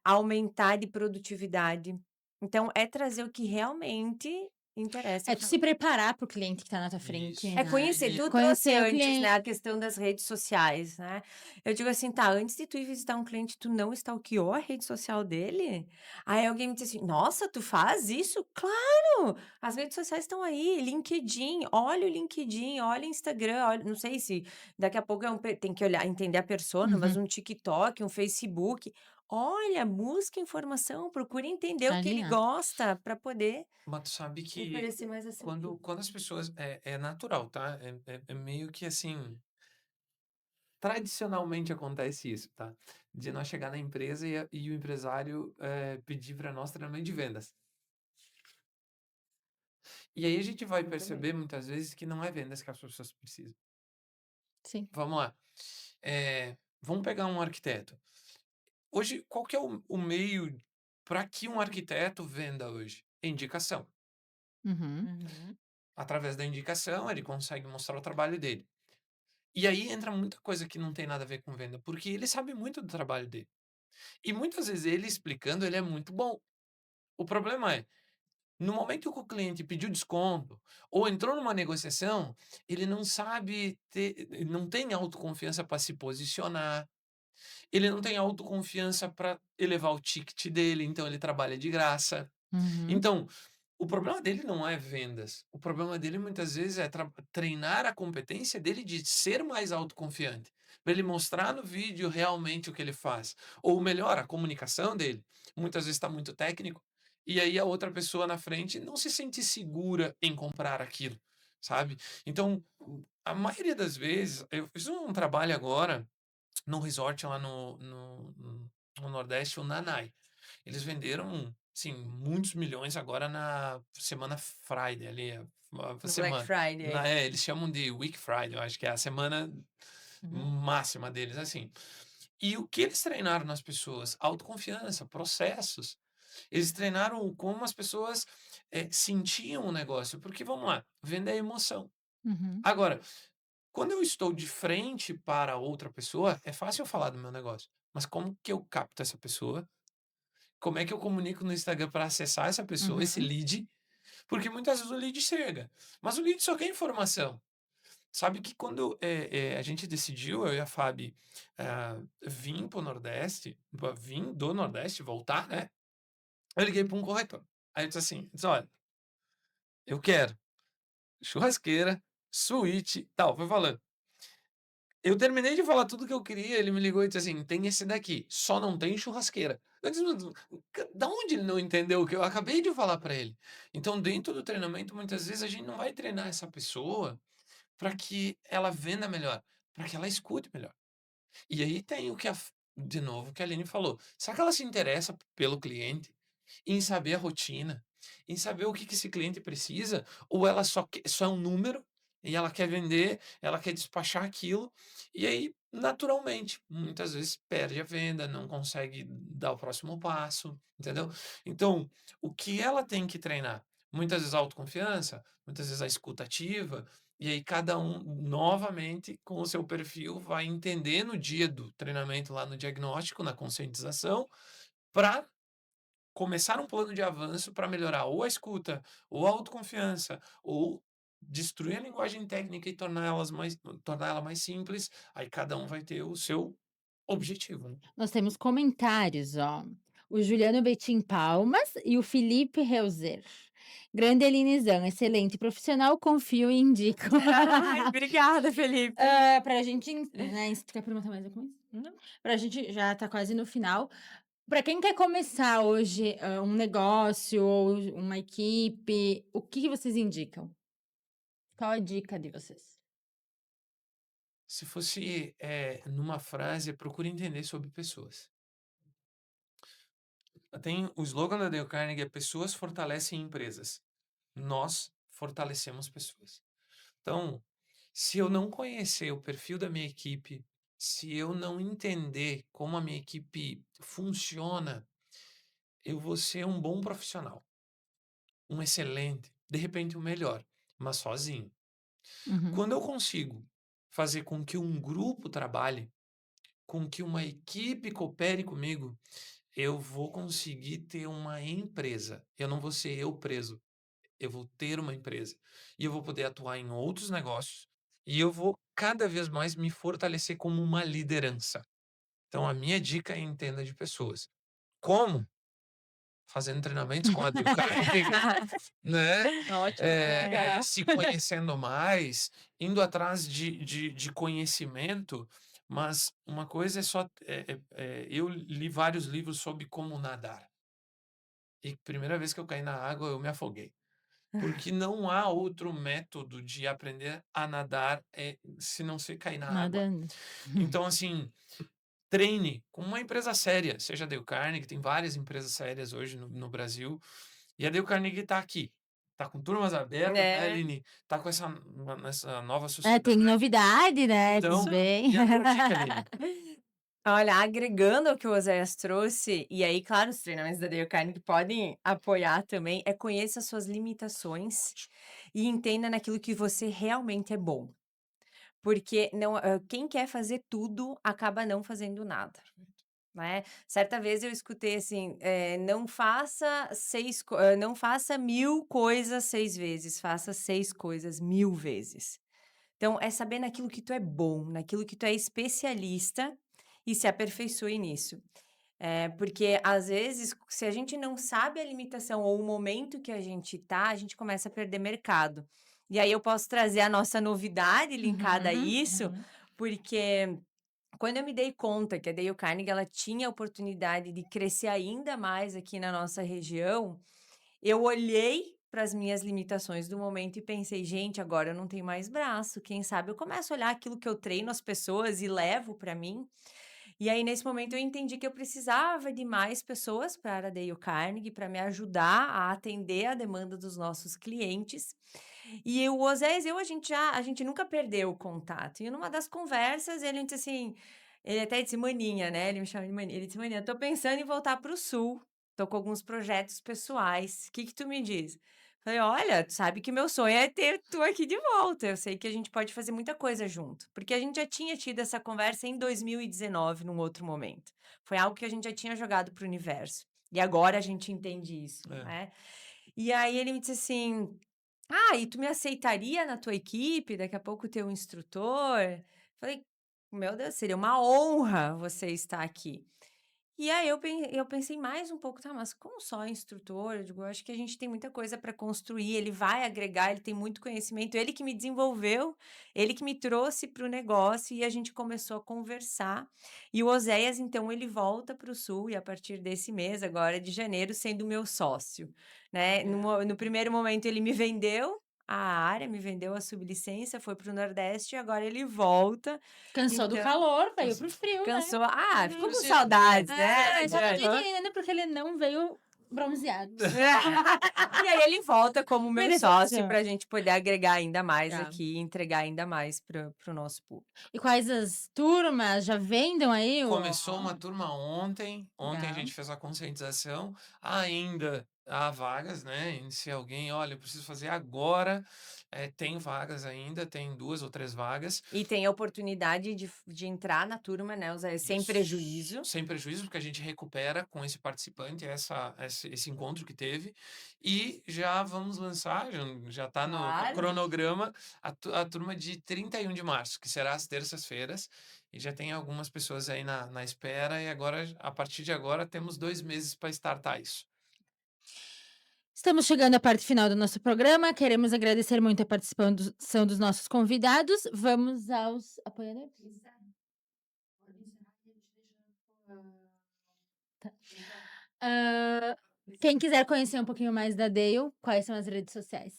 aumentar de produtividade. Então, é trazer o que realmente interessa É o tu que se preparar para o cliente que tá na tua frente, Isso. É né. conhecer, E tu trouxe Conhecer o antes, né, cliente. a questão das redes sociais, né. Eu digo assim: "Tá, antes de tu ir visitar um cliente, tu não stalkeou a rede social dele?" Aí alguém me disse assim: "Nossa, tu faz isso?" Claro! As redes sociais estão aí, LinkedIn, olha o LinkedIn, olha o Instagram, olha não sei se daqui a pouco é um tem que olhar entender a persona, mas Uhum. um TikTok, um Facebook. Olha, busca informação, procura entender o que ele Alinhar. gosta para poder mas tu sabe que oferecer mais quando assertivo. quando as pessoas é natural, tá, é meio que assim, tradicionalmente acontece isso, tá, de nós chegar na empresa e o empresário, pedir para nós treinamento de vendas. E aí a gente vai Exatamente. perceber muitas vezes que não é vendas que as pessoas precisam. Sim. Vamos lá, vamos pegar um arquiteto. Hoje, qual que é o meio para que um arquiteto venda hoje? Indicação. Uhum. Uhum. Através da indicação, ele consegue mostrar o trabalho dele. E aí entra muita coisa que não tem nada a ver com venda, porque ele sabe muito do trabalho dele. E muitas vezes ele explicando, ele é muito bom. O problema é, no momento que o cliente pediu desconto ou entrou numa negociação, ele não sabe ter, ele não tem autoconfiança para se posicionar, ele não tem autoconfiança para elevar o ticket dele, então ele trabalha de graça. Uhum. Então, o problema dele não é vendas. O problema dele muitas vezes é treinar a competência dele de ser mais autoconfiante. Para ele mostrar no vídeo realmente o que ele faz. Ou melhor, a comunicação dele. Muitas vezes está muito técnico. E aí a outra pessoa na frente não se sente segura em comprar aquilo, sabe? Então, a maioria das vezes, eu fiz um trabalho agora num resort lá no Nordeste, o Nanai. Eles venderam, sim, muitos milhões agora na semana Friday ali, a No Black semana. Friday. Eles chamam de Week Friday, eu acho que é a semana Uhum. máxima deles, assim. E o que eles treinaram nas pessoas? Autoconfiança, processos. Eles treinaram como as pessoas sentiam o negócio. Porque, vamos lá, venda é emoção. Uhum. Agora, quando eu estou de frente para outra pessoa, é fácil eu falar do meu negócio. Mas como que eu capto essa pessoa? Como é que eu comunico no Instagram para acessar essa pessoa, esse Uhum. lead? Porque muitas vezes o lead chega, mas o lead só quer informação. Sabe que quando a gente decidiu, eu e a Fabi, vim para o Nordeste, vim do Nordeste, voltar, né? Eu liguei para um corretor. Aí eu disse assim: olha, eu quero churrasqueira, suíte, tal. Foi falando. Eu terminei de falar tudo que eu queria, ele me ligou e disse assim: "Tem esse daqui, só não tem churrasqueira". Eu disse: "Mas da onde ele não entendeu o que eu acabei de falar para ele?". Então, dentro do treinamento, muitas vezes a gente não vai treinar essa pessoa para que ela venda melhor, para que ela escute melhor. E aí tem o que de novo, o que a Aline falou. Será que ela se interessa pelo cliente, em saber a rotina, em saber o que que esse cliente precisa, ou ela só é um número e ela quer vender, ela quer despachar aquilo, e aí, naturalmente, muitas vezes perde a venda, não consegue dar o próximo passo, entendeu? Então, o que ela tem que treinar? Muitas vezes a autoconfiança, muitas vezes a escuta ativa, e aí cada um, novamente, com o seu perfil, vai entender no dia do treinamento lá no diagnóstico, na conscientização, para começar um plano de avanço para melhorar ou a escuta, ou a autoconfiança, ou destruir a linguagem técnica e tornar ela mais simples. Aí cada um vai ter o seu objetivo, né? Nós temos comentários, ó. O Juliano Betim Palmas e o Felipe Reuser. Grande Elinizão, excelente profissional, confio e indico. Ai, obrigada, Felipe. Pra gente, né, tu quer perguntar mais alguma coisa? Não. Pra gente já tá quase no final. Pra quem quer começar hoje, um negócio ou uma equipe, o que que vocês indicam? Qual a dica de vocês? Se fosse numa frase, procure entender sobre pessoas. Tem o slogan da Dale Carnegie é pessoas fortalecem empresas. Nós fortalecemos pessoas. Então, se eu não conhecer o perfil da minha equipe, se eu não entender como a minha equipe funciona, eu vou ser um bom profissional, um excelente, de repente o melhor, mas sozinho. Uhum. Quando eu consigo fazer com que um grupo trabalhe, com que uma equipe coopere comigo, eu vou conseguir ter uma empresa. Eu não vou ser eu preso. eu vou ter uma empresa e eu vou poder atuar em outros negócios e eu vou cada vez mais me fortalecer como uma liderança. Então, a minha dica é entenda de pessoas. Como? Fazendo treinamentos com a Dale Carnegie, né? Ótimo. Legal. Se conhecendo mais, indo atrás de conhecimento, mas uma coisa é só. Eu li vários livros sobre como nadar. E primeira vez que eu caí na água, eu me afoguei. Porque não há outro método de aprender a nadar se não se cair na água. Nadando. Então, assim, treine com uma empresa séria, seja a Dale Carnegie, tem várias empresas sérias hoje no Brasil, e a Dale Carnegie está aqui. Está com turmas abertas, né, É. Aline? Está com essa nova Tem sociedade. novidade, né? Então, Tudo bem. e a tua dica, Aline? Olha, agregando ao que o Oséias trouxe, e aí, claro, os treinamentos da Dale Carnegie podem apoiar também, conheça as suas limitações e entenda naquilo que você realmente é bom. Porque quem quer fazer tudo acaba não fazendo nada. Né? Certa vez eu escutei assim, não faça não faça 1000 coisas 6 vezes, faça 6 coisas 1000 vezes. Então, é saber naquilo que tu é bom, naquilo que tu é especialista e se aperfeiçoe nisso. Porque, às vezes, se a gente não sabe a limitação ou o momento que a gente tá, a gente começa a perder mercado. E aí eu posso trazer a nossa novidade linkada a isso, porque quando eu me dei conta que a Dale Carnegie ela tinha a oportunidade de crescer ainda mais aqui na nossa região, eu olhei para as minhas limitações do momento e pensei, gente, agora eu não tenho mais braço. Quem sabe eu começo a olhar aquilo que eu treino as pessoas e levo para mim. E aí, nesse momento, eu entendi que eu precisava de mais pessoas para a Dale Carnegie para me ajudar a atender a demanda dos nossos clientes. E o Osés, a gente nunca perdeu o contato. E numa das conversas, ele disse assim, ele até disse maninha, né? Ele me chama de maninha. Ele disse, maninha, tô pensando em voltar para o Sul. Tô com alguns projetos pessoais. O que que tu me diz? Falei, olha, tu sabe que meu sonho é ter tu aqui de volta. Eu sei que a gente pode fazer muita coisa junto. Porque a gente já tinha tido essa conversa em 2019, num outro momento. Foi algo que a gente já tinha jogado pro universo. E agora a gente entende isso, né? E aí ele me disse assim, e tu me aceitaria na tua equipe? Daqui a pouco ter um instrutor? Falei, meu Deus, seria uma honra você estar aqui. E aí eu pensei mais um pouco, tá, mas como só instrutor? Eu digo, eu acho que a gente tem muita coisa para construir, ele vai agregar, ele tem muito conhecimento, ele que me desenvolveu, ele que me trouxe para o negócio e a gente começou a conversar. E o Oséias, então, ele volta para o Sul e a partir desse mês, agora de janeiro, sendo meu sócio, né? No primeiro momento ele me vendeu a área, me vendeu a sublicência, foi para o Nordeste e agora ele volta. Cansou do Então, calor, veio pro frio, né? cansou. Ficou com Inclusive, saudades, né? Só não tô Diane? entendendo porque ele não veio bronzeado. E aí ele volta como meu Mereceu. sócio pra gente poder agregar ainda mais Tá. aqui e entregar ainda mais pro nosso público. E quais as turmas já vendam aí? Começou uma turma ontem. Ontem a Legal. gente fez a conscientização. Ainda há vagas, né? E se alguém, olha, eu preciso fazer agora, tem vagas ainda, tem 2 ou 3 vagas. E tem a oportunidade de entrar na turma, né, sem Isso. prejuízo. Sem prejuízo, porque a gente recupera com esse participante esse encontro que teve. E já vamos lançar, já está no Claro. cronograma, a turma de 31 de março, que será às terças-feiras. E já tem algumas pessoas aí na espera. E agora, a partir de agora, temos 2 meses para startar isso. Estamos chegando à parte final do nosso programa. Queremos agradecer muito a participação dos nossos convidados. Vamos aos apoiadores. Tá. Quem quiser conhecer um pouquinho mais da Dale, quais são as redes sociais?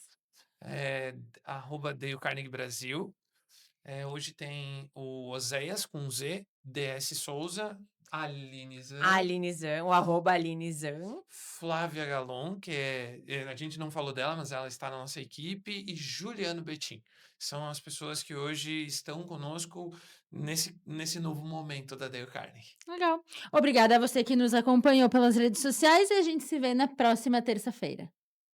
@Dale Carnegie Brasil. Hoje tem o Oséias com Z, DS Souza, Aline Zan, Aline Zan, o @Aline Zan. Flávia Galon, que a gente não falou dela, mas ela está na nossa equipe, e Juliano Betim. São as pessoas que hoje estão conosco nesse novo momento da Dale Carnegie. Legal. Obrigada a você que nos acompanhou pelas redes sociais e a gente se vê na próxima terça-feira.